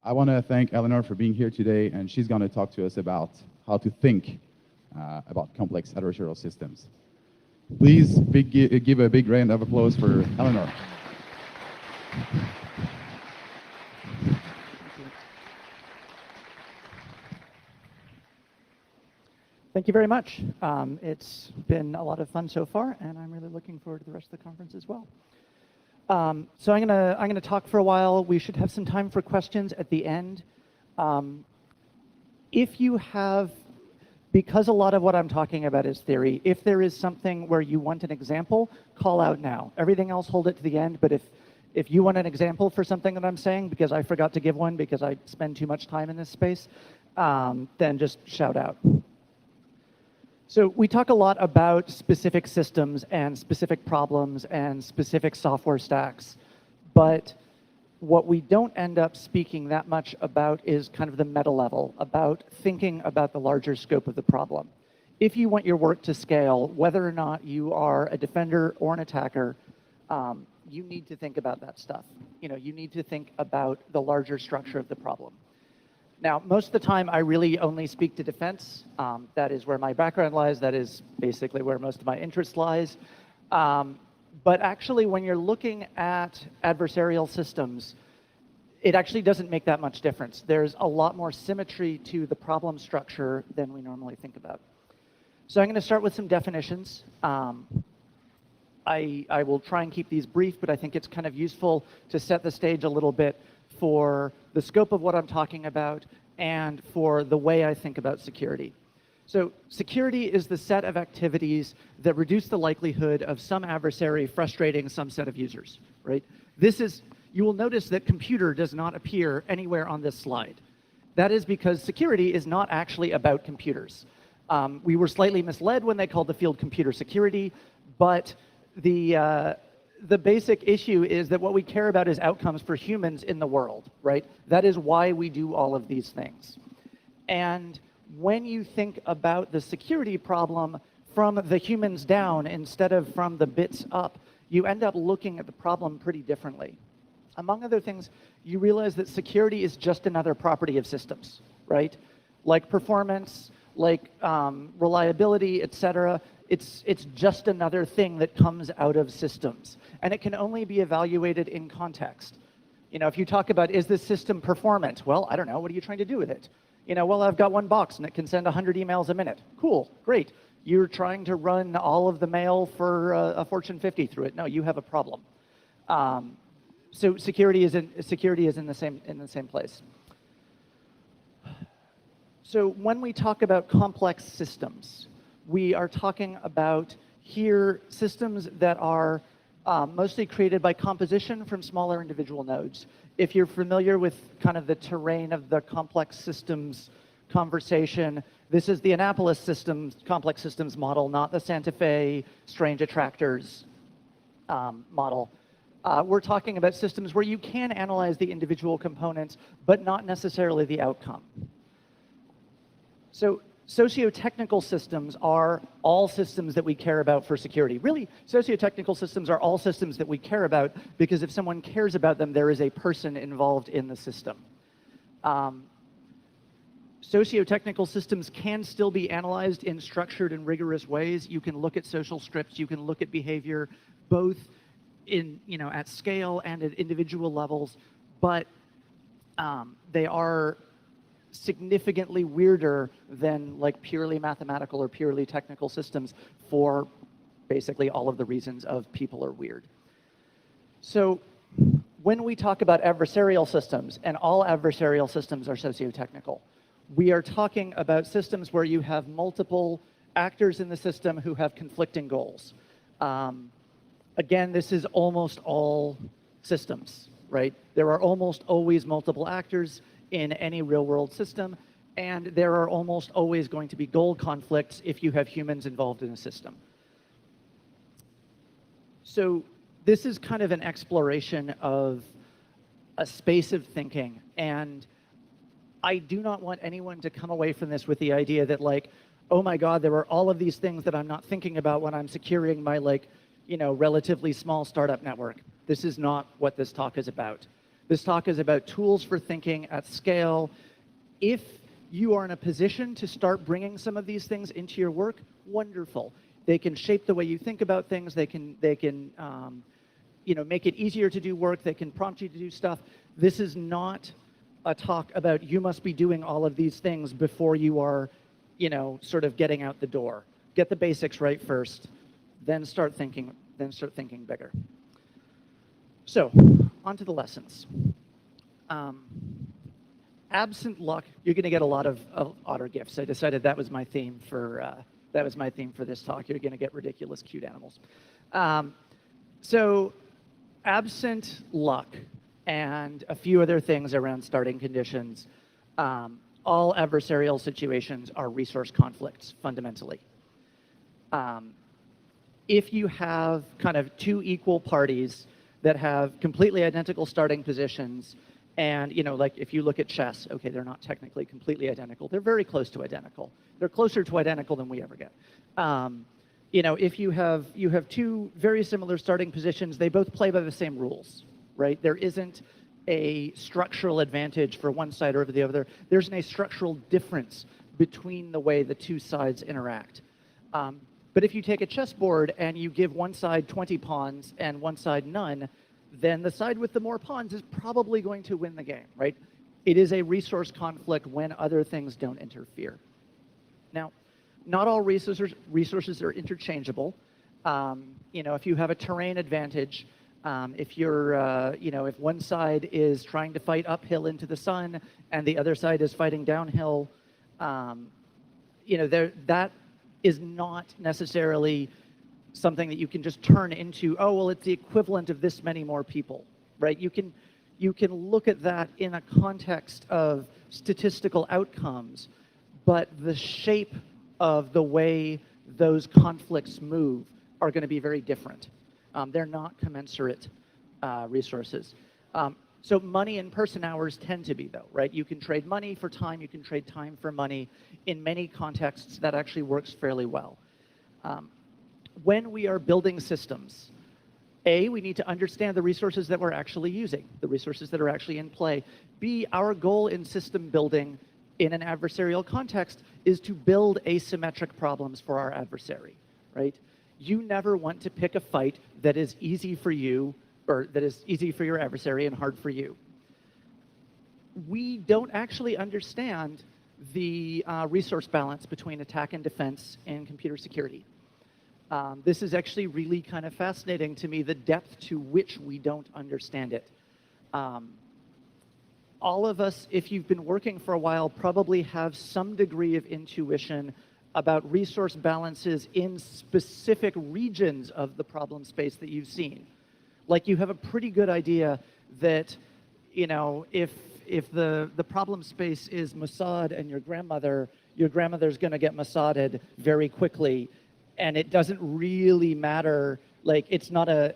I want to thank Eleanor for being here today, and she's going to talk to us about how to think about complex adversarial systems. Please give a big round of applause for Eleanor. Thank you very much. It's been a lot of fun so far, and I'm really looking forward to the rest of the conference as well. So I'm gonna talk for a while. We should have some time for questions at the end. If you have, because a lot of what I'm talking about is theory, if there is something where you want an example, call out now. Everything else, hold it to the end, but if you want an example for something that I'm saying, because I forgot to give one because I spend too much time in this space, then just shout out. So we talk a lot about specific systems and specific problems and specific software stacks, but what we don't end up speaking that much about is kind of the meta level, about thinking about the larger scope of the problem. If you want your work to scale, whether or not you are a defender or an attacker, you need to think about that stuff. You know, you need to think about the larger structure of the problem. Now, most of the time, I really only speak to defense. That is where my background lies. That is basically where most of my interest lies. But actually, when you're looking at adversarial systems, it actually doesn't make that much difference. There's a lot more symmetry to the problem structure than we normally think about. So I'm going to start with some definitions. I will try and keep these brief, but I think it's kind of useful to set the stage a little bit for the scope of what I'm talking about and for the way I think about security. So security is the set of activities that reduce the likelihood of some adversary frustrating some set of users, right? You will notice that computer does not appear anywhere on this slide. That is because security is not actually about computers. We were slightly misled when they called the field computer security, but the basic issue is that what we care about is outcomes for humans in the world, right? That is why we do all of these things. And when you think about the security problem from the humans down instead of from the bits up, you end up looking at the problem pretty differently. Among other things, you realize that security is just another property of systems, right? Like performance, like reliability, et cetera. It's just another thing that comes out of systems. And it can only be evaluated in context. You know, if you talk about, is this system performant? Well, I don't know. What are you trying to do with it? You know, well, I've got one box and it can send 100 emails a minute. Cool, great. You're trying to run all of the mail for a Fortune 50 through it. No, you have a problem. So security is in the same place. So when we talk about complex systems, we are talking about here systems that are mostly created by composition from smaller individual nodes. If you're familiar with kind of the terrain of the complex systems conversation, this is the Annapolis systems, complex systems model, not the Santa Fe strange attractors model. We're talking about systems where you can analyze the individual components, but not necessarily the outcome. So socio-technical systems are all systems that we care about for security. Really, socio-technical systems are all systems that we care about because if someone cares about them, there is a person involved in the system. Socio-technical systems can still be analyzed in structured and rigorous ways. You can look at social scripts, you can look at behavior, both in, at scale and at individual levels, but they are significantly weirder than like purely mathematical or purely technical systems for basically all of the reasons of people are weird. So when we talk about adversarial systems, and all adversarial systems are socio-technical, we are talking about systems where you have multiple actors in the system who have conflicting goals. Again, this is almost all systems, right? There are almost always multiple actors in any real-world system, and there are almost always going to be goal conflicts if you have humans involved in a system. So this is kind of an exploration of a space of thinking, and I do not want anyone to come away from this with the idea that like, oh my God, there are all of these things that I'm not thinking about when I'm securing my relatively small startup network. This is not what this talk is about. This talk is about tools for thinking at scale. If you are in a position to start bringing some of these things into your work, wonderful. They can shape the way you think about things. They can make it easier to do work. They can prompt you to do stuff. This is not a talk about you must be doing all of these things before you are, sort of getting out the door. Get the basics right first, then start thinking bigger. So, on to the lessons. Absent luck, you're going to get a lot of otter gifts. I decided that was my theme for this talk. You're going to get ridiculous, cute animals. So, absent luck and a few other things around starting conditions, all adversarial situations are resource conflicts fundamentally. If you have kind of two equal parties that have completely identical starting positions, and like if you look at chess, okay, they're not technically completely identical. They're very close to identical. They're closer to identical than we ever get. If you have two very similar starting positions, they both play by the same rules, right? There isn't a structural advantage for one side over the other. There's a structural difference between the way the two sides interact. But if you take a chessboard and you give one side 20 pawns and one side none, then the side with the more pawns is probably going to win the game, right? It is a resource conflict when other things don't interfere. Now, not all resources are interchangeable. If you have a terrain advantage, if one side is trying to fight uphill into the sun and the other side is fighting downhill, that is not necessarily something that you can just turn into, oh, well, it's the equivalent of this many more people, right? You can look at that in a context of statistical outcomes, but the shape of the way those conflicts move are going to be very different. They're not commensurate resources. So money and person hours tend to be, though, right? You can trade money for time. You can trade time for money. In many contexts, that actually works fairly well. When we are building systems, A, we need to understand the resources that we're actually using, the resources that are actually in play. B, our goal in system building in an adversarial context is to build asymmetric problems for our adversary, right? You never want to pick a fight that is easy for you, or that is easy for your adversary and hard for you. We don't actually understand the resource balance between attack and defense in computer security. This is actually really kind of fascinating to me, the depth to which we don't understand it. All of us, if you've been working for a while, probably have some degree of intuition about resource balances in specific regions of the problem space that you've seen. Like you have a pretty good idea that, if the problem space is Mossad and your grandmother's going to get Mossaded very quickly, and it doesn't really matter. Like it's not going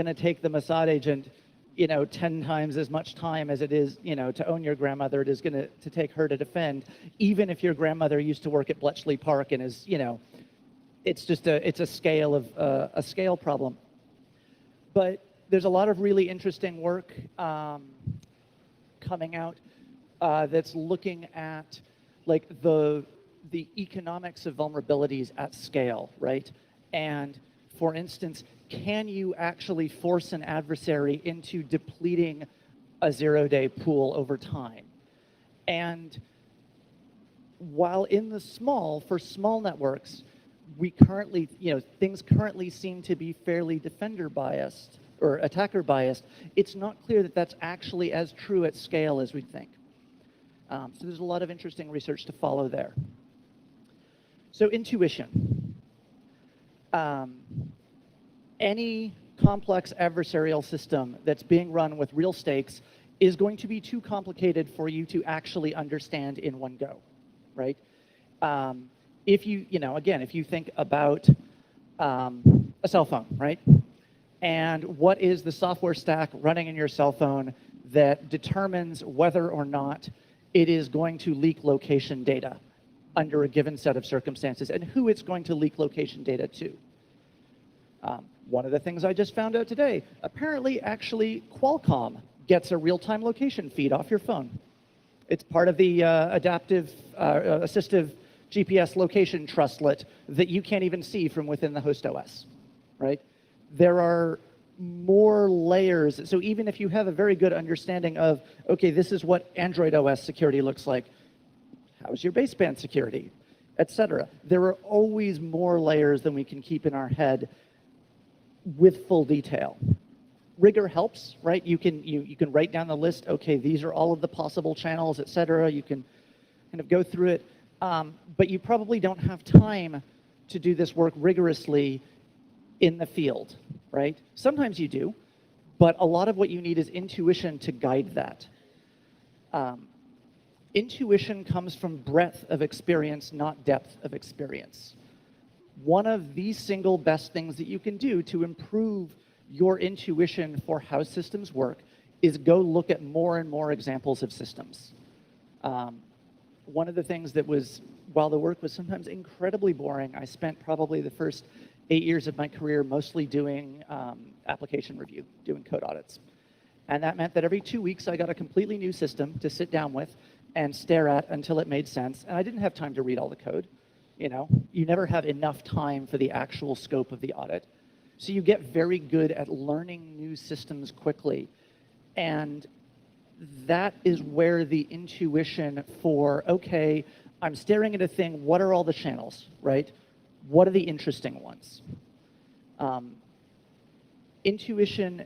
to take the Mossad agent 10 times as much time as it is, to own your grandmother. It is going to take her to defend, even if your grandmother used to work at Bletchley Park and is, it's a scale problem. But there's a lot of really interesting work coming out that's looking at like the economics of vulnerabilities at scale, right? And for instance, can you actually force an adversary into depleting a zero-day pool over time? And while for small networks, we currently, things currently seem to be fairly defender biased or attacker biased, it's not clear that that's actually as true at scale as we think. So there's a lot of interesting research to follow there. So intuition. Any complex adversarial system that's being run with real stakes is going to be too complicated for you to actually understand in one go, right? If you think about a cell phone, right? And what is the software stack running in your cell phone that determines whether or not it is going to leak location data under a given set of circumstances, and who it's going to leak location data to? One of the things I just found out today, apparently actually Qualcomm gets a real-time location feed off your phone. It's part of the assistive GPS location trustlet that you can't even see from within the host OS, right? There are more layers. So even if you have a very good understanding of, okay, this is what Android OS security looks like, how's your baseband security, et cetera. There are always more layers than we can keep in our head with full detail. Rigor helps, right? You can write down the list, okay, these are all of the possible channels, et cetera. You can kind of go through it. But you probably don't have time to do this work rigorously in the field, right? Sometimes you do, but a lot of what you need is intuition to guide that. Intuition comes from breadth of experience, not depth of experience. One of the single best things that you can do to improve your intuition for how systems work is go look at more and more examples of systems. One of the things that was, while the work was sometimes incredibly boring, I spent probably the first 8 years of my career mostly doing application review, doing code audits. And that meant that every 2 weeks I got a completely new system to sit down with and stare at until it made sense. And I didn't have time to read all the code. You know, you never have enough time for the actual scope of the audit. So you get very good at learning new systems quickly. And that is where the intuition for, okay, I'm staring at a thing, what are all the channels, right? What are the interesting ones? Intuition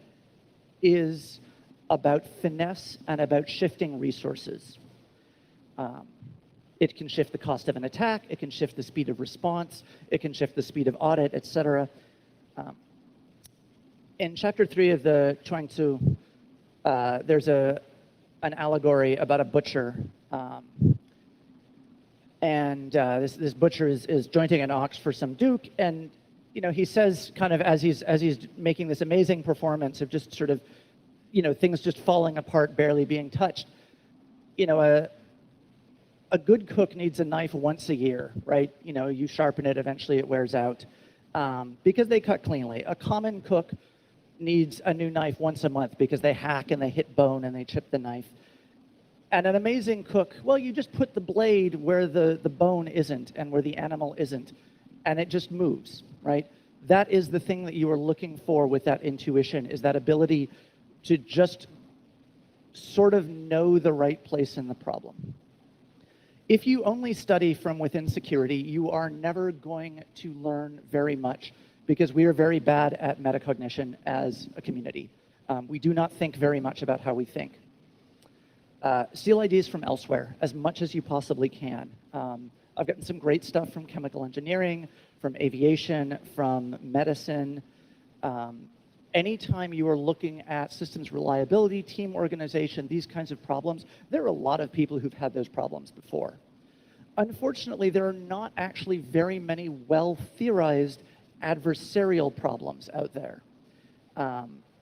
is about finesse and about shifting resources. It can shift the cost of an attack, it can shift the speed of response, it can shift the speed of audit, et cetera. In chapter 3 of the Chuang Tzu, there's an allegory about a butcher. This butcher is jointing an ox for some duke, and you know, he says kind of as he's making this amazing performance of just sort of, you know, things just falling apart, barely being touched. You know, a good cook needs a knife once a year, right? You know, you sharpen it, eventually it wears out, because they cut cleanly. A common cook needs a new knife once a month because they hack and they hit bone and they chip the knife. And an amazing cook, well, you just put the blade where the bone isn't and where the animal isn't, and it just moves, right? That is the thing that you are looking for with that intuition, is that ability to just sort of know the right place in the problem. If you only study from within security, you are never going to learn very much because we are very bad at metacognition as a community. We do not think very much about how we think. Steal ideas from elsewhere as much as you possibly can. I've gotten some great stuff from chemical engineering, from aviation, from medicine. Anytime you are looking at systems reliability, team organization, these kinds of problems, there are a lot of people who've had those problems before. Unfortunately, there are not actually very many well-theorized adversarial problems out there.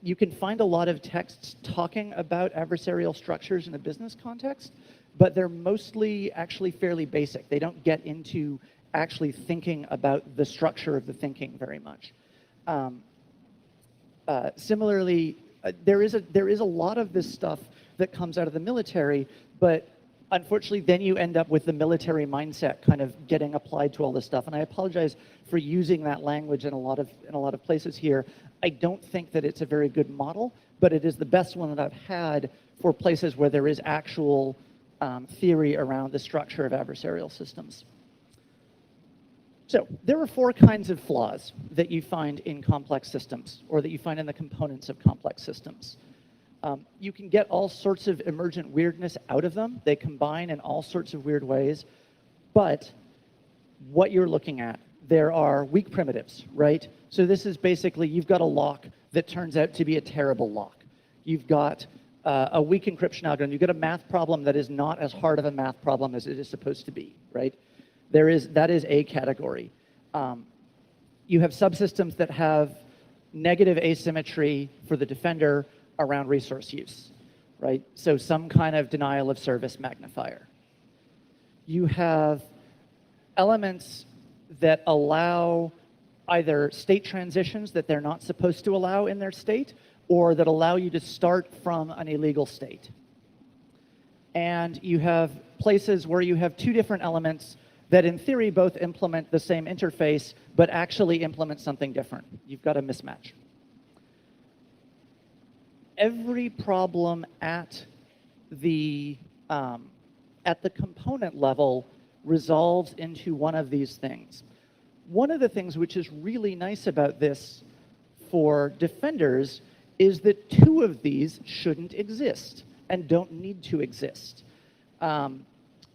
You can find a lot of texts talking about adversarial structures in a business context, but they're mostly actually fairly basic. They don't get into actually thinking about the structure of the thinking very much. Similarly, there is a lot of this stuff that comes out of the military, but unfortunately then you end up with the military mindset kind of getting applied to all this stuff. And I apologize for using that language in a lot of places here. I don't think that it's a very good model, but it is the best one that I've had for places where there is actual theory around the structure of adversarial systems. So there are 4 kinds of flaws that you find in complex systems, or that you find in the components of complex systems. You can get all sorts of emergent weirdness out of them. They combine in all sorts of weird ways. But what you're looking at, there are weak primitives, right? So this is basically, you've got a lock that turns out to be a terrible lock. You've got a weak encryption algorithm. You've got a math problem that is not as hard of a math problem as it is supposed to be, right? That is a category. You have subsystems that have negative asymmetry for the defender around resource use, right? So some kind of denial of service magnifier. You have elements that allow either state transitions that they're not supposed to allow in their state, or that allow you to start from an illegal state. And you have places where you have two different elements that in theory both implement the same interface, but actually implement something different. You've got a mismatch. Every problem at the component level resolves into one of these things. One of the things which is really nice about this for defenders is that two of these shouldn't exist and don't need to exist.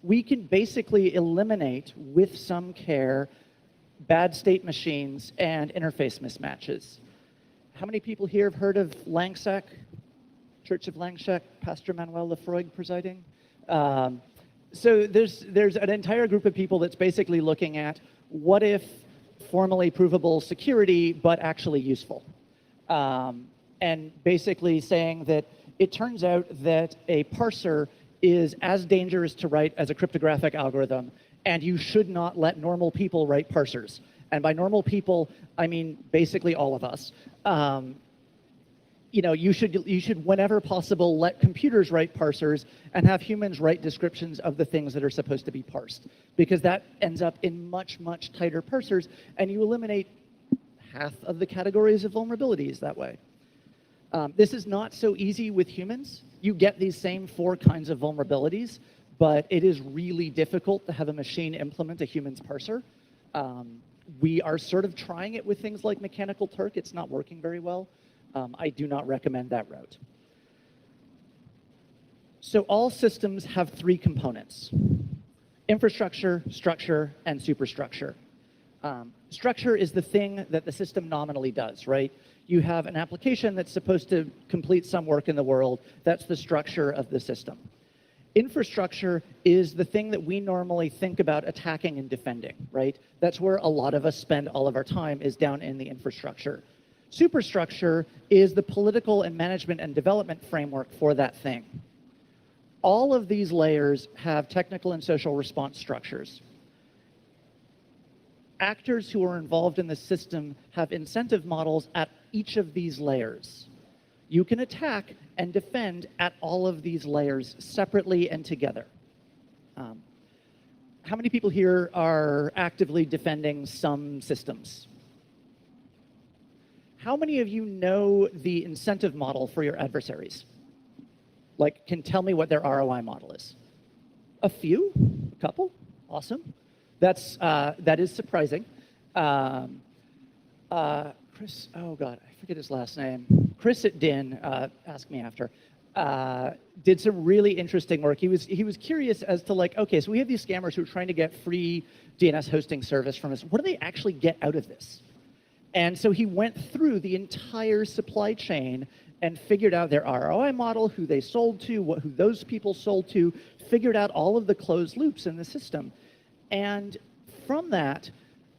We can basically eliminate, with some care, bad state machines and interface mismatches. How many people here have heard of LangSec? Church of LangSec, Pastor Manuel Lefroy presiding? So there's an entire group of people that's basically looking at what if formally provable security, but actually useful. And basically saying that it turns out that a parser is as dangerous to write as a cryptographic algorithm, and you should not let normal people write parsers. And by normal people, I mean basically all of us. You should, whenever possible, let computers write parsers and have humans write descriptions of the things that are supposed to be parsed, because that ends up in much, much tighter parsers, and you eliminate half of the categories of vulnerabilities that way. This is not so easy with humans. You get these same 4 kinds of vulnerabilities, but it is really difficult to have a machine implement a human's parser. We are sort of trying it with things like Mechanical Turk. It's not working very well. I do not recommend that route. So all systems have 3 components: infrastructure, structure, and superstructure. Structure is the thing that the system nominally does, right? You have an application that's supposed to complete some work in the world. That's the structure of the system. Infrastructure is the thing that we normally think about attacking and defending, right? That's where a lot of us spend all of our time, is down in the infrastructure. Superstructure is the political and management and development framework for that thing. All of these layers have technical and social response structures. Actors who are involved in the system have incentive models at each of these layers. You can attack and defend at all of these layers separately and together. How many people here are actively defending some systems? How many of you know the incentive model for your adversaries? Like, can tell me what their ROI model is? A few? A couple? Awesome. That is surprising. Chris, oh God, I forget his last name. Chris at DIN, ask me after, did some really interesting work. He was curious as to, like, okay, so we have these scammers who are trying to get free DNS hosting service from us. What do they actually get out of this? And so he went through the entire supply chain and figured out their ROI model, who they sold to, who those people sold to, figured out all of the closed loops in the system. And from that,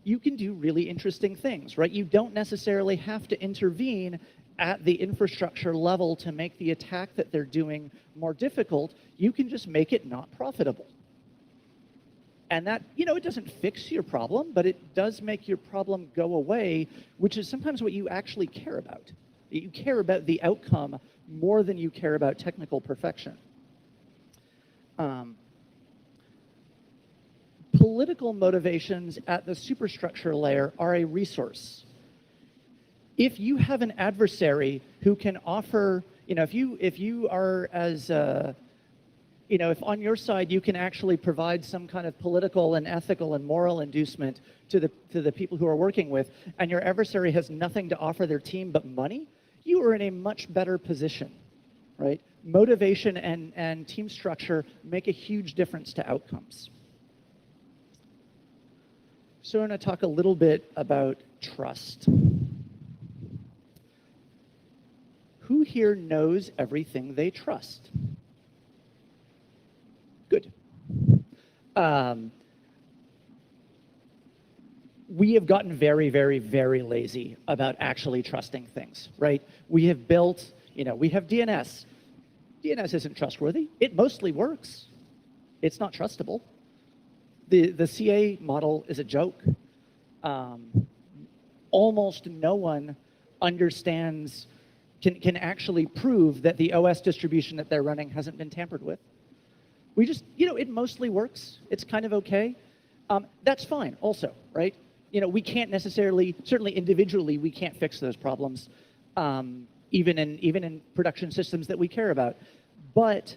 you can do really interesting things, right? You don't necessarily have to intervene at the infrastructure level to make the attack that they're doing more difficult. You can just make it not profitable. And that, it doesn't fix your problem, but it does make your problem go away, which is sometimes what you actually care about. You care about the outcome more than you care about technical perfection. Political motivations at the superstructure layer are a resource. If you have an adversary who can offer, if you are as, if on your side you can actually provide some kind of political and ethical and moral inducement to the people who are working with, and your adversary has nothing to offer their team but money, you are in a much better position, right? Motivation and team structure make a huge difference to outcomes. So I'm going to talk a little bit about trust. Who here knows everything they trust? Good. We have gotten very, very, very lazy about actually trusting things, right? We have built, we have DNS. DNS isn't trustworthy. It mostly works. It's not trustable. The CA model is a joke. Almost no one understands can actually prove that the OS distribution that they're running hasn't been tampered with. We just, it mostly works. It's kind of okay. That's fine also, right? We can't necessarily, certainly individually, we can't fix those problems, even in production systems that we care about. But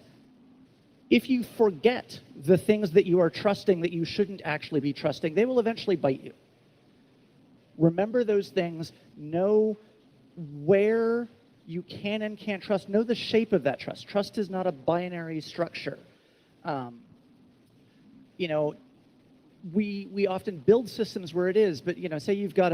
if you forget the things that you are trusting that you shouldn't actually be trusting, they will eventually bite you. Remember those things. Know where you can and can't trust. Know the shape of that trust. Trust is not a binary structure. We often build systems where it is, but say you've got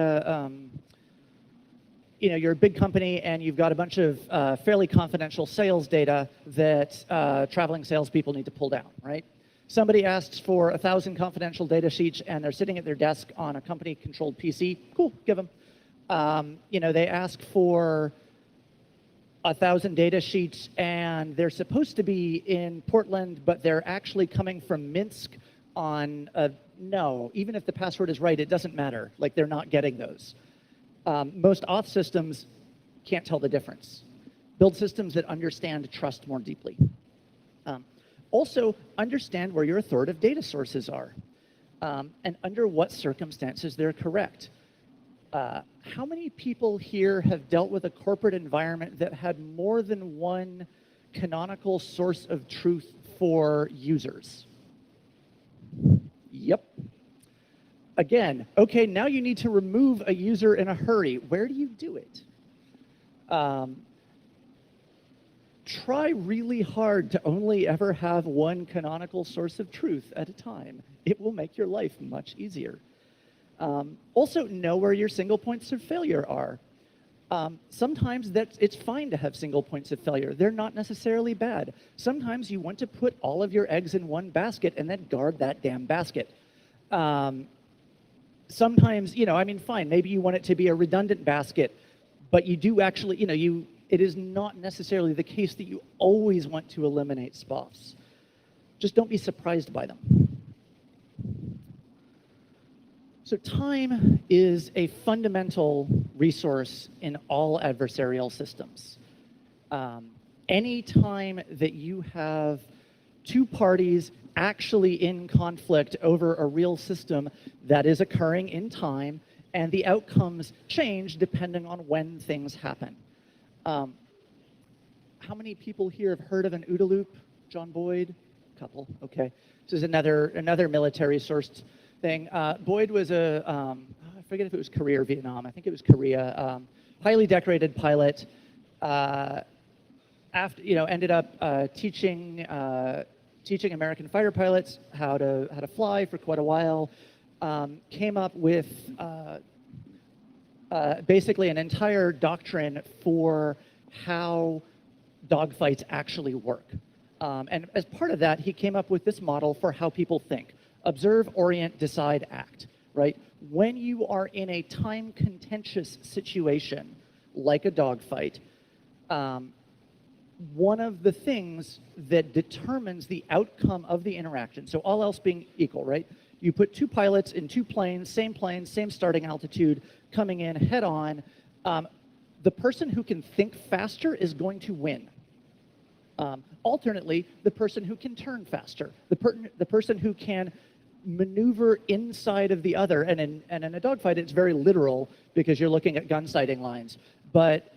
you're a big company and you've got a bunch of fairly confidential sales data that traveling salespeople need to pull down, right? Somebody asks for 1,000 confidential data sheets and they're sitting at their desk on a company-controlled PC. Cool, give them. They ask for 1,000 data sheets and they're supposed to be in Portland, but they're actually coming from Minsk on no. Even if the password is right, it doesn't matter. Like, they're not getting those. Most auth systems can't tell the difference. Build systems that understand trust more deeply. Also, understand where your authoritative data sources are and under what circumstances they're correct. How many people here have dealt with a corporate environment that had more than one canonical source of truth for users? Yep. Again, okay, now you need to remove a user in a hurry. Where do you do it? Try really hard to only ever have one canonical source of truth at a time. It will make your life much easier. Also, know where your single points of failure are. Sometimes it's fine to have single points of failure. They're not necessarily bad. Sometimes you want to put all of your eggs in one basket and then guard that damn basket. Sometimes, fine, maybe you want it to be a redundant basket, but you do actually, it is not necessarily the case that you always want to eliminate spoffs. Just don't be surprised by them. So time is a fundamental resource in all adversarial systems. Any time that you have two parties actually in conflict over a real system, that is occurring in time, and the outcomes change depending on when things happen. How many people here have heard of an OODA loop? John Boyd? A couple, okay. This is another military sourced thing. Boyd was I forget if it was Korea or Vietnam. I think it was Korea. Highly decorated pilot. Ended up teaching American fighter pilots how to fly for quite a while. Came up with basically an entire doctrine for how dogfights actually work. And as part of that, he came up with this model for how people think. Observe, orient, decide, act, right? When you are in a time-contentious situation, like a dogfight, one of the things that determines the outcome of the interaction, so all else being equal, right? You put two pilots in two planes, same starting altitude, coming in head on. The person who can think faster is going to win. Alternately, the person who can turn faster, the person who can maneuver inside of the other, and in a dogfight, it's very literal because you're looking at gun sighting lines. But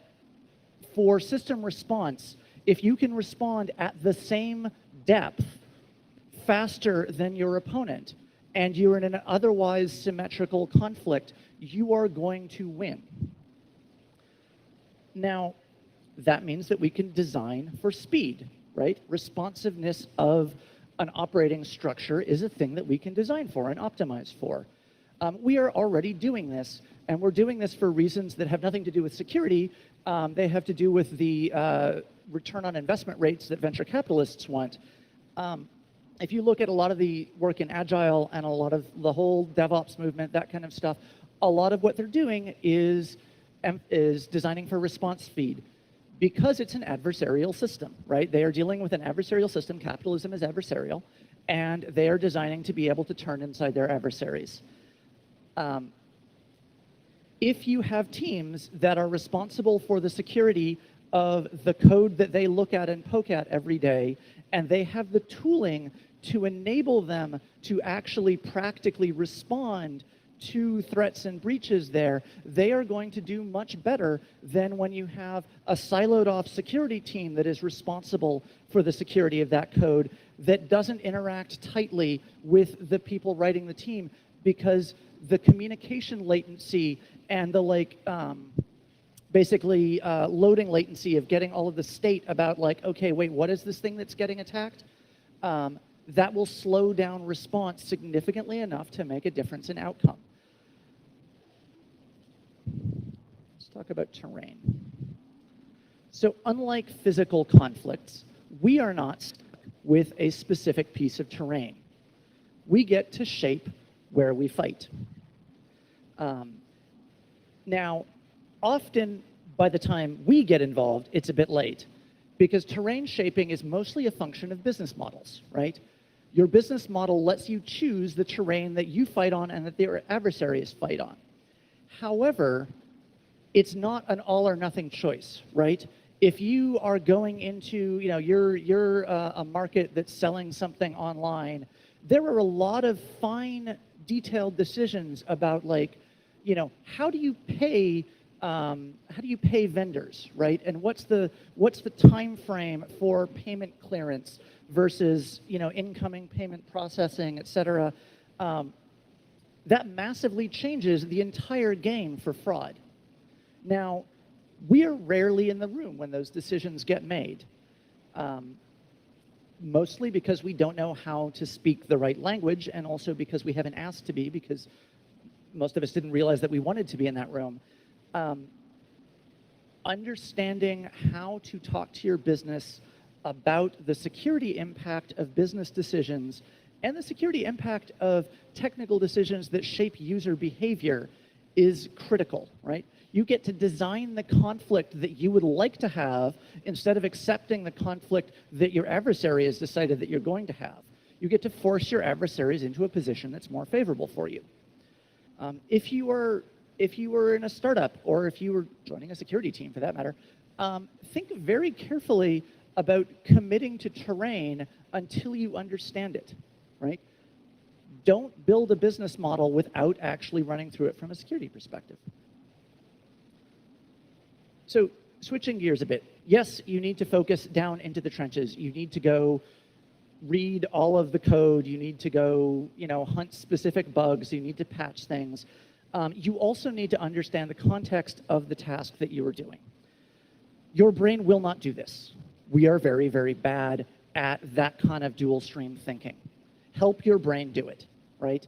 for system response, if you can respond at the same depth faster than your opponent, and you're in an otherwise symmetrical conflict, you are going to win. Now, that means that we can design for speed, right? Responsiveness of an operating structure is a thing that we can design for and optimize for. We are already doing this, and we're doing this for reasons that have nothing to do with security. They have to do with the return on investment rates that venture capitalists want. If you look at a lot of the work in Agile and a lot of the whole DevOps movement, that kind of stuff, a lot of what they're doing is designing for response speed because it's an adversarial system, right? They are dealing with an adversarial system. Capitalism is adversarial, and they are designing to be able to turn inside their adversaries. If you have teams that are responsible for the security of the code that they look at and poke at every day, and they have the tooling to enable them to actually practically respond to threats and breaches there, they are going to do much better than when you have a siloed off security team that is responsible for the security of that code that doesn't interact tightly with the people writing the team, because the communication latency and the basically loading latency of getting all of the state about okay, wait, what is this thing that's getting attacked? That will slow down response significantly enough to make a difference in outcome. Let's talk about terrain. So unlike physical conflicts, we are not stuck with a specific piece of terrain. We get to shape where we fight. Now, often by the time we get involved, it's a bit late, because terrain shaping is mostly a function of business models, right? Your business model lets you choose the terrain that you fight on and that their adversaries fight on. However, it's not an all or nothing choice, right? If you are going into, you're a market that's selling something online, there are a lot of fine, detailed decisions about how do you pay vendors, right? And what's the time frame for payment clearance versus incoming payment processing, et cetera. That massively changes the entire game for fraud. Now, we are rarely in the room when those decisions get made, mostly because we don't know how to speak the right language, and also because we haven't asked to be, because most of us didn't realize that we wanted to be in that room. Understanding how to talk to your business about the security impact of business decisions and the security impact of technical decisions that shape user behavior is critical, right? You get to design the conflict that you would like to have instead of accepting the conflict that your adversary has decided that you're going to have. You get to force your adversaries into a position that's more favorable for you. If you were in a startup, or if you were joining a security team for that matter, think very carefully about committing to terrain until you understand it, right? Don't build a business model without actually running through it from a security perspective. So switching gears a bit, yes, you need to focus down into the trenches. You need to go read all of the code. You need to go, hunt specific bugs. You need to patch things. You also need to understand the context of the task that you are doing. Your brain will not do this. We are very, very bad at that kind of dual stream thinking. Help your brain do it, right?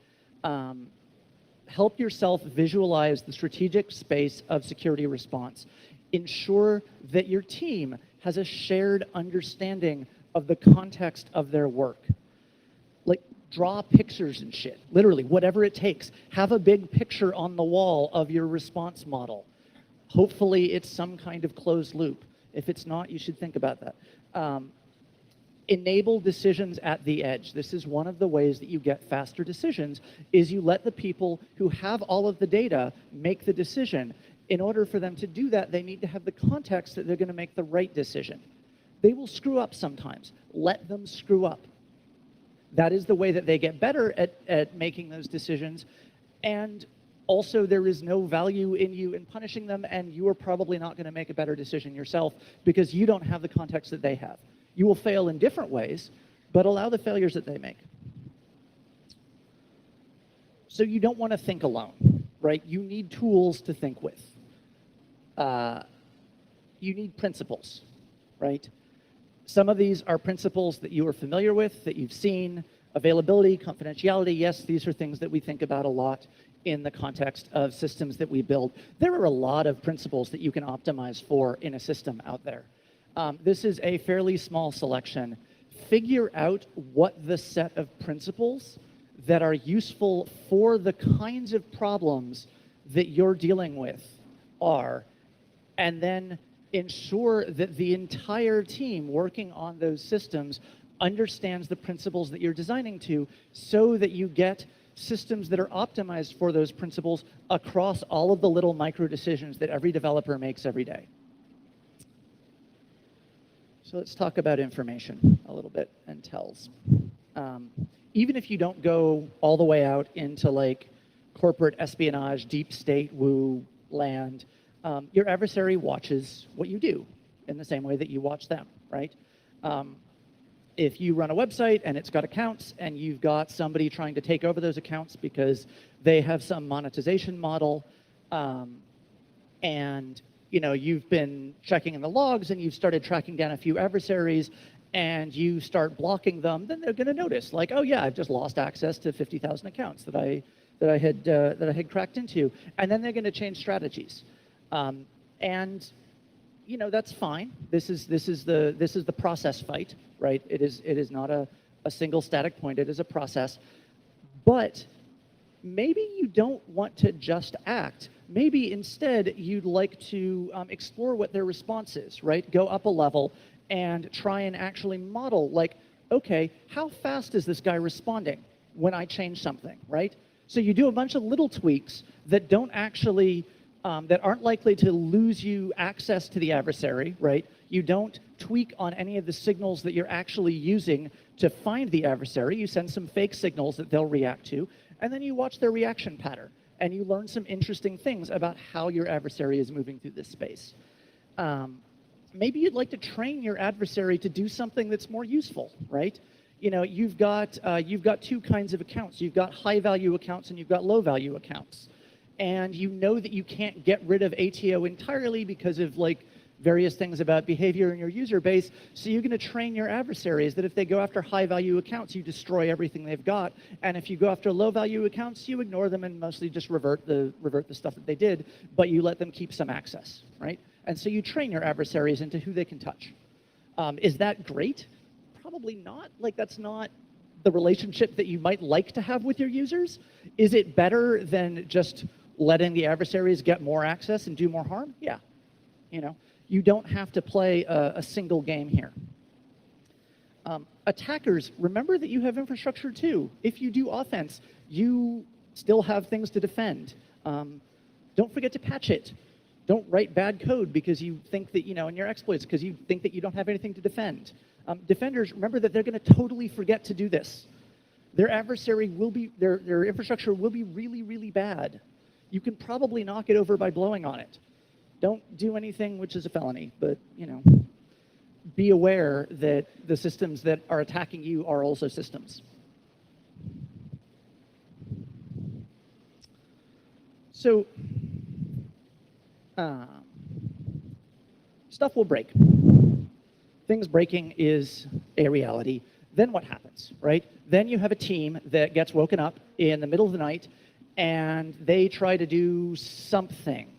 Help yourself visualize the strategic space of security response. Ensure that your team has a shared understanding of the context of their work. Draw pictures and shit, literally, whatever it takes. Have a big picture on the wall of your response model. Hopefully it's some kind of closed loop. If it's not, you should think about that. Enable decisions at the edge. This is one of the ways that you get faster decisions, is you let the people who have all of the data make the decision. In order for them to do that, they need to have the context that they're going to make the right decision. They will screw up sometimes. Let them screw up. That is the way that they get better at making those decisions. And also, there is no value in you in punishing them, and you are probably not going to make a better decision yourself because you don't have the context that they have. You will fail in different ways, but allow the failures that they make. So you don't want to think alone, right? You need tools to think with. You need principles, right? Some of these are principles that you are familiar with, that you've seen. Availability, confidentiality, yes, these are things that we think about a lot in the context of systems that we build. There are a lot of principles that you can optimize for in a system out there. This is a fairly small selection. Figure out what the set of principles that are useful for the kinds of problems that you're dealing with are, and then ensure that the entire team working on those systems understands the principles that you're designing to, so that you get systems that are optimized for those principles across all of the little micro decisions that every developer makes every day. So let's talk about information a little bit and tells. Even if you don't go all the way out into like corporate espionage, deep state woo land, your adversary watches what you do in the same way that you watch them, right? If you run a website and it's got accounts and you've got somebody trying to take over those accounts because they have some monetization model, and you've been checking in the logs and you've started tracking down a few adversaries and you start blocking them, then they're going to notice, like, oh yeah, I've just lost access to 50,000 accounts that I had cracked into, and then they're going to change strategies, and that's fine. This is the process fight, right? It is not a single static point. It is a process, but maybe you don't want to just act. Maybe instead you'd like to explore what their response is, right? Go up a level and try and actually model, like, okay, how fast is this guy responding when I change something, right? So you do a bunch of little tweaks that don't actually, that aren't likely to lose you access to the adversary, right? You don't tweak on any of the signals that you're actually using to find the adversary. You send some fake signals that they'll react to, and then you watch their reaction pattern, and you learn some interesting things about how your adversary is moving through this space. Maybe you'd like to train your adversary to do something that's more useful, right? You've got two kinds of accounts. You've got high-value accounts and you've got low-value accounts. And you know that you can't get rid of ATO entirely because of like various things about behavior in your user base. So you're going to train your adversaries that if they go after high-value accounts, you destroy everything they've got. And if you go after low-value accounts, you ignore them and mostly just revert the stuff that they did, but you let them keep some access, right? And so you train your adversaries into who they can touch. Is that great? Probably not. Like, that's not the relationship that you might like to have with your users. Is it better than just letting the adversaries get more access and do more harm? Yeah. You don't have to play a single game here. Attackers, remember that you have infrastructure too. If you do offense, you still have things to defend. Don't forget to patch it. Don't write bad code because you think that, in your exploits, because you think that you don't have anything to defend. Defenders, remember that they're going to totally forget to do this. Their adversary will be, their infrastructure will be really, really bad. You can probably knock it over by blowing on it. Don't do anything which is a felony, but, be aware that the systems that are attacking you are also systems. So, stuff will break. Things breaking is a reality. Then what happens, right? Then you have a team that gets woken up in the middle of the night and they try to do something.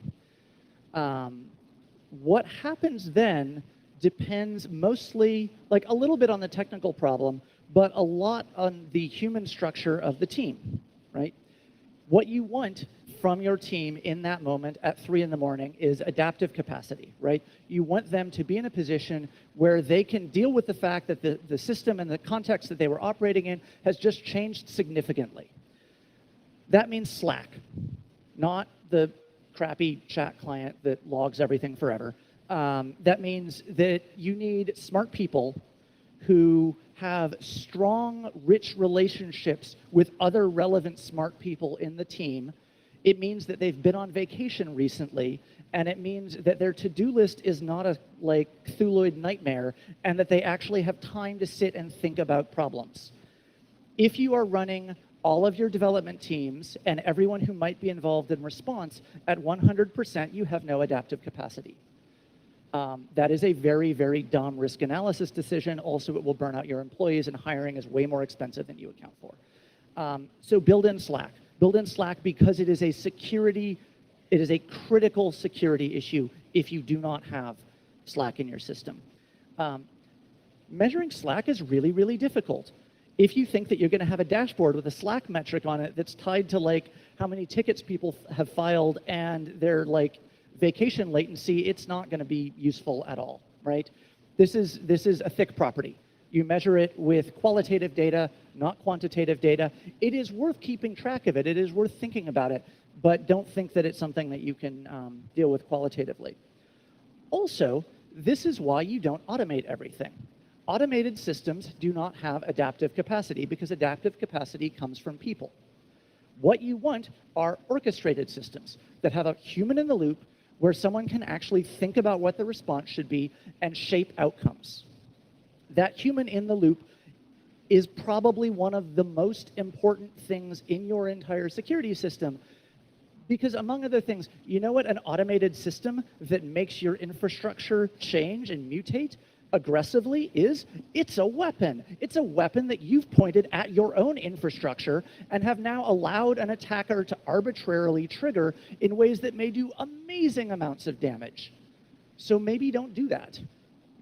What happens then depends mostly, like a little bit on the technical problem, but a lot on the human structure of the team, right? What you want from your team in that moment at 3 in the morning is adaptive capacity, right? You want them to be in a position where they can deal with the fact that the system and the context that they were operating in has just changed significantly. That means Slack, not the crappy chat client that logs everything forever. That means that you need smart people who have strong, rich relationships with other relevant smart people in the team. It means that they've been on vacation recently, and it means that their to-do list is not a Cthulhuid nightmare, and that they actually have time to sit and think about problems. If you are running all of your development teams and everyone who might be involved in response at 100%, you have no adaptive capacity. That is a very, very dumb risk analysis decision. Also, it will burn out your employees, and hiring is way more expensive than you account for. So build in Slack. Build in Slack because it is a security, it is a critical security issue if you do not have Slack in your system. Measuring Slack is really, really difficult. If you think that you're going to have a dashboard with a Slack metric on it that's tied to how many tickets people have filed and their vacation latency, it's not going to be useful at all, right? This is a thick property. You measure it with qualitative data, not quantitative data. It is worth keeping track of it. It is worth thinking about it, but don't think that it's something that you can deal with qualitatively. Also, This is why you don't automate everything. Automated systems do not have adaptive capacity because adaptive capacity comes from people. What you want are orchestrated systems that have a human in the loop where someone can actually think about what the response should be and shape outcomes. That human in the loop is probably one of the most important things in your entire security system because, among other things, you know what an automated system that makes your infrastructure change and mutate aggressively is? It's a weapon. It's a weapon that you've pointed at your own infrastructure and have now allowed an attacker to arbitrarily trigger in ways that may do amazing amounts of damage. So maybe don't do that.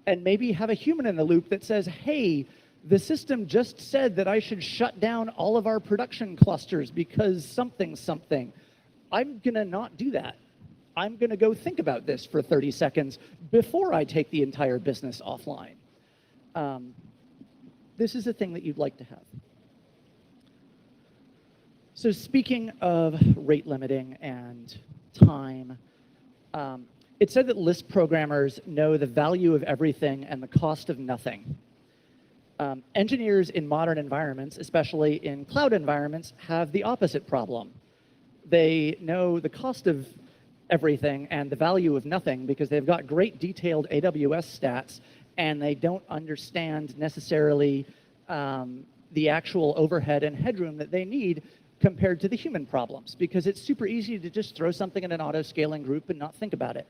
And maybe have a human in the loop that says, hey, the system just said that I should shut down all of our production clusters because something. I'm gonna not do that. I'm gonna go think about this for 30 seconds before I take the entire business offline. This is a thing that you'd like to have. So speaking of rate limiting and time, it said that Lisp programmers know the value of everything and the cost of nothing. Engineers in modern environments, especially in cloud environments, have the opposite problem. They know the cost of everything and the value of nothing because they've got great detailed AWS stats and they don't understand necessarily the actual overhead and headroom that they need compared to the human problems because it's super easy to just throw something in an auto-scaling group and not think about it.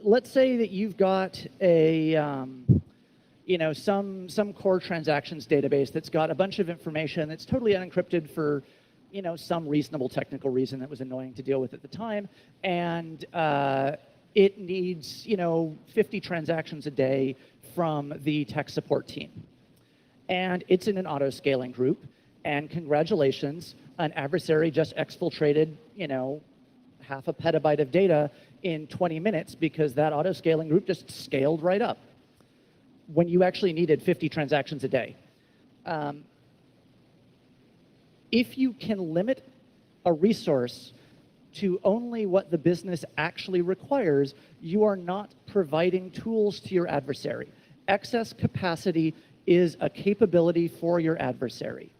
Let's say that you've got a some core transactions database that's got a bunch of information that's totally unencrypted for some reasonable technical reason that was annoying to deal with at the time, and it needs 50 transactions a day from the tech support team. And it's in an auto-scaling group, and congratulations, an adversary just exfiltrated half a petabyte of data in 20 minutes because that auto-scaling group just scaled right up when you actually needed 50 transactions a day. If you can limit a resource to only what the business actually requires, you are not providing tools to your adversary. Excess capacity is a capability for your adversary.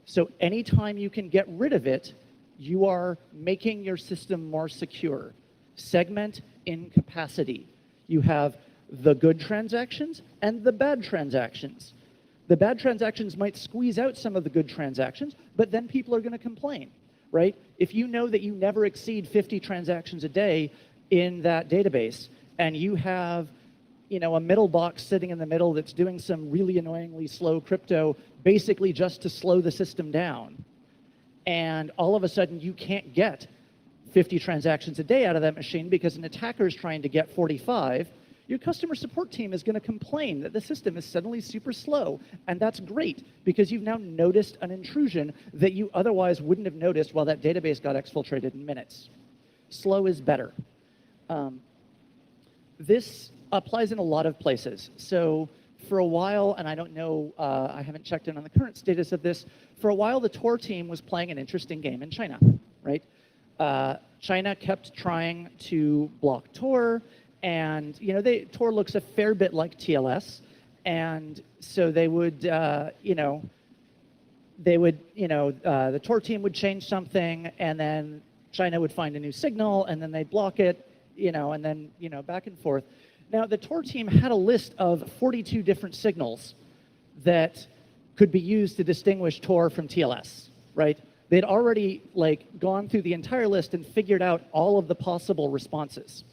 So anytime you can get rid of it, you are making your system more secure. Segment in capacity. You have the good transactions and the bad transactions. The bad transactions might squeeze out some of the good transactions, but then people are going to complain, right? If you know that you never exceed 50 transactions a day in that database, and you have a middle box sitting in the middle that's doing some really annoyingly slow crypto, basically just to slow the system down, and all of a sudden you can't get 50 transactions a day out of that machine because an attacker is trying to get 45, your customer support team is going to complain that the system is suddenly super slow. And that's great because you've now noticed an intrusion that you otherwise wouldn't have noticed while that database got exfiltrated in minutes. Slow is better. This applies in a lot of places. So for a while, and I don't know, I haven't checked in on the current status of this, for a while the Tor team was playing an interesting game in China, right? China kept trying to block Tor. And Tor looks a fair bit like TLS, and so they would, the Tor team would change something, and then China would find a new signal, and then they'd block it, and then back and forth. Now the Tor team had a list of 42 different signals that could be used to distinguish Tor from TLS, right? They'd already gone through the entire list and figured out all of the possible responses.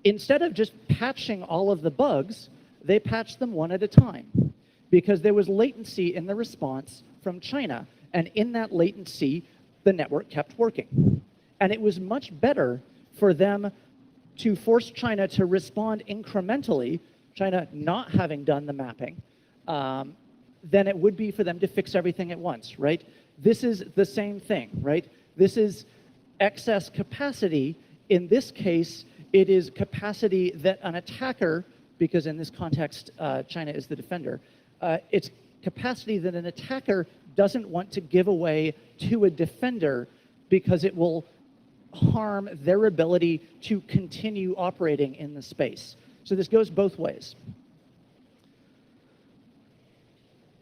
Instead of just patching all of the bugs, they patched them one at a time because there was latency in the response from China. And in that latency, the network kept working. And it was much better for them to force China to respond incrementally, China not having done the mapping, than it would be for them to fix everything at once, right? This is the same thing, right? This is excess capacity. In this case, it is capacity that an attacker, because in this context, China is the defender, it's capacity that an attacker doesn't want to give away to a defender because it will harm their ability to continue operating in the space. So this goes both ways.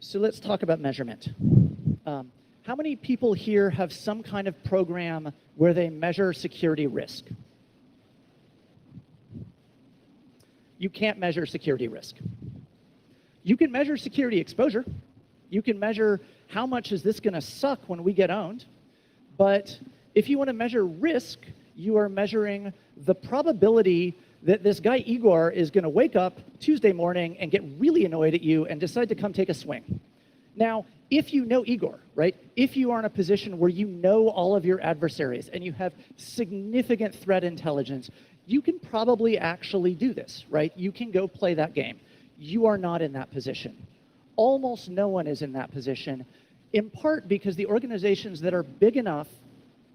So let's talk about measurement. How many people here have some kind of program where they measure security risk? You can't measure security risk. You can measure security exposure. You can measure how much is this going to suck when we get owned. But if you want to measure risk, you are measuring the probability that this guy Igor is going to wake up Tuesday morning and get really annoyed at you and decide to come take a swing. Now, if you know Igor, right? If you are in a position where you know all of your adversaries and you have significant threat intelligence, you can probably actually do this, right? You can go play that game. You are not in that position. Almost no one is in that position, in part because the organizations that are big enough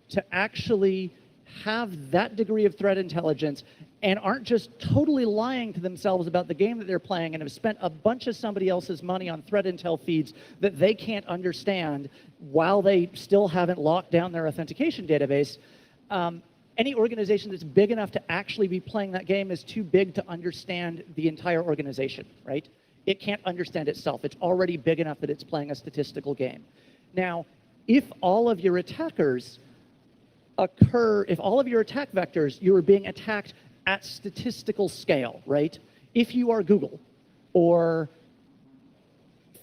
to actually have that degree of threat intelligence and aren't just totally lying to themselves about the game that they're playing and have spent a bunch of somebody else's money on threat intel feeds that they can't understand while they still haven't locked down their authentication database. Any organization that's big enough to actually be playing that game is too big to understand the entire organization, right? It can't understand itself. It's already big enough that it's playing a statistical game. Now, if all of your attackers if all of your attack vectors, you are being attacked at statistical scale, right? If you are Google or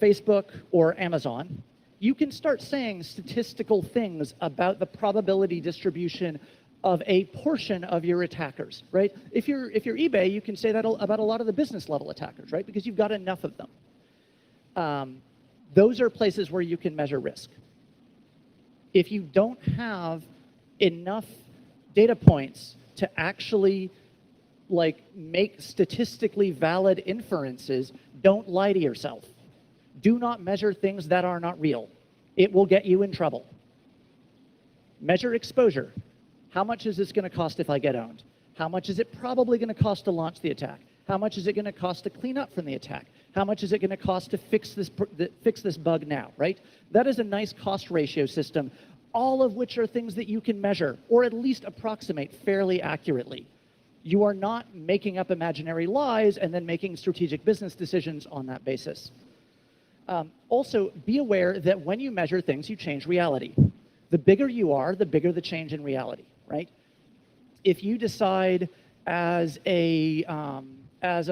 Facebook or Amazon, you can start saying statistical things about the probability distribution of a portion of your attackers, right? If you're eBay, you can say that about a lot of the business level attackers, right? Because you've got enough of them. Those are places where you can measure risk. If you don't have enough data points to actually make statistically valid inferences, don't lie to yourself. Do not measure things that are not real. It will get you in trouble. Measure exposure. How much is this going to cost if I get owned? How much is it probably going to cost to launch the attack? How much is it going to cost to clean up from the attack? How much is it going to cost to fix this bug now, right? That is a nice cost ratio system, all of which are things that you can measure or at least approximate fairly accurately. You are not making up imaginary lies and then making strategic business decisions on that basis. Also, be aware that when you measure things, you change reality. The bigger you are, the bigger the change in reality, right? If you decide as a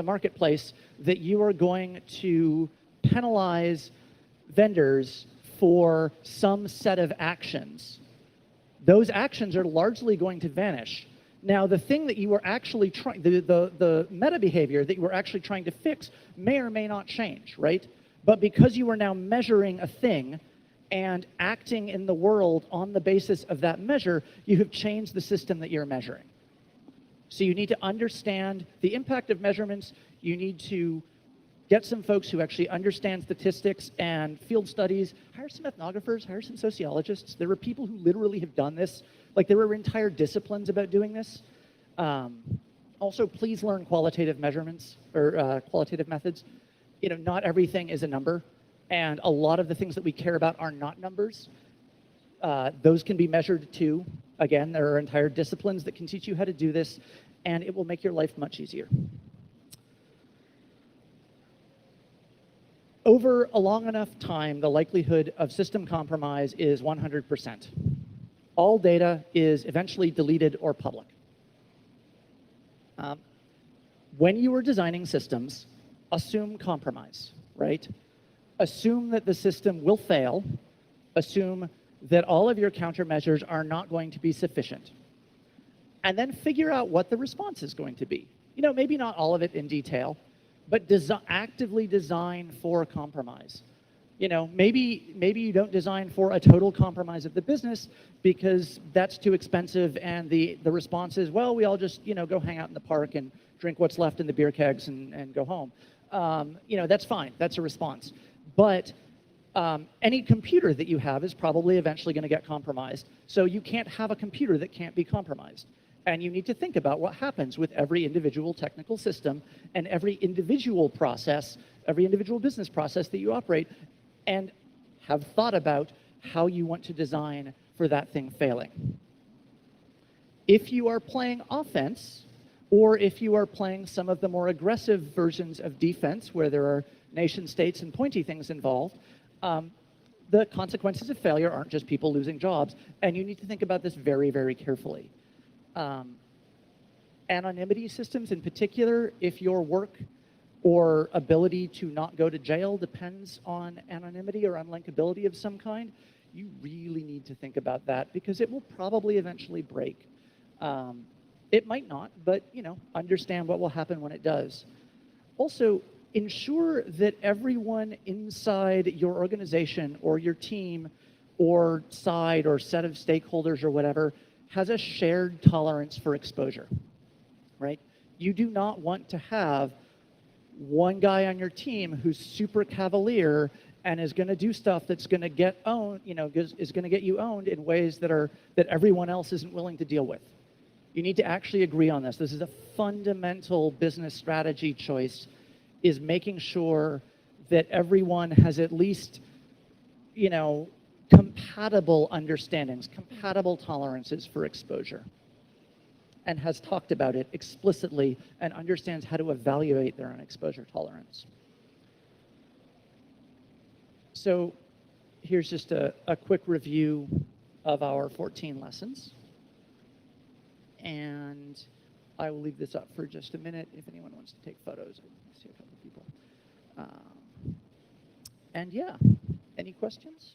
marketplace that you are going to penalize vendors for some set of actions, those actions are largely going to vanish. Now, the thing that you were actually trying, the meta behavior that you were actually trying to fix may or may not change, right? But because you are now measuring a thing and acting in the world on the basis of that measure, you have changed the system that you're measuring. So you need to understand the impact of measurements. You need to get some folks who actually understand statistics and field studies, hire some ethnographers, hire some sociologists. There are people who literally have done this. There are entire disciplines about doing this. Also, please learn qualitative measurements or qualitative methods. Not everything is a number, and a lot of the things that we care about are not numbers. Those can be measured too. Again, there are entire disciplines that can teach you how to do this, and it will make your life much easier. Over a long enough time, the likelihood of system compromise is 100%. All data is eventually deleted or public. When you are designing systems, assume compromise, right? Assume that the system will fail. Assume that all of your countermeasures are not going to be sufficient. And then figure out what the response is going to be. Maybe not all of it in detail, but actively design for compromise. Maybe you don't design for a total compromise of the business because that's too expensive, and the response is, well, we all just go hang out in the park and drink what's left in the beer kegs and go home. That's fine. That's a response. But any computer that you have is probably eventually going to get compromised. So you can't have a computer that can't be compromised. And you need to think about what happens with every individual technical system and every individual process, every individual business process that you operate, and have thought about how you want to design for that thing failing. If you are playing offense, or if you are playing some of the more aggressive versions of defense, where there are nation states and pointy things involved, the consequences of failure aren't just people losing jobs. And you need to think about this very, very carefully. Anonymity systems in particular, if your work or ability to not go to jail depends on anonymity or unlinkability of some kind, you really need to think about that, because it will probably eventually break. It might not, but understand what will happen when it does. Also, ensure that everyone inside your organization or your team or side or set of stakeholders or whatever has a shared tolerance for exposure, right? You do not want to have one guy on your team who's super cavalier and is going to do stuff that's going to get owned, is going to get you owned in ways that everyone else isn't willing to deal with. You need to actually agree on this. This is a fundamental business strategy choice, is making sure that everyone has at least, compatible understandings, compatible tolerances for exposure, and has talked about it explicitly and understands how to evaluate their own exposure tolerance. So here's just a quick review of our 14 lessons. And I will leave this up for just a minute if anyone wants to take photos. I see a couple of people. And yeah, any questions?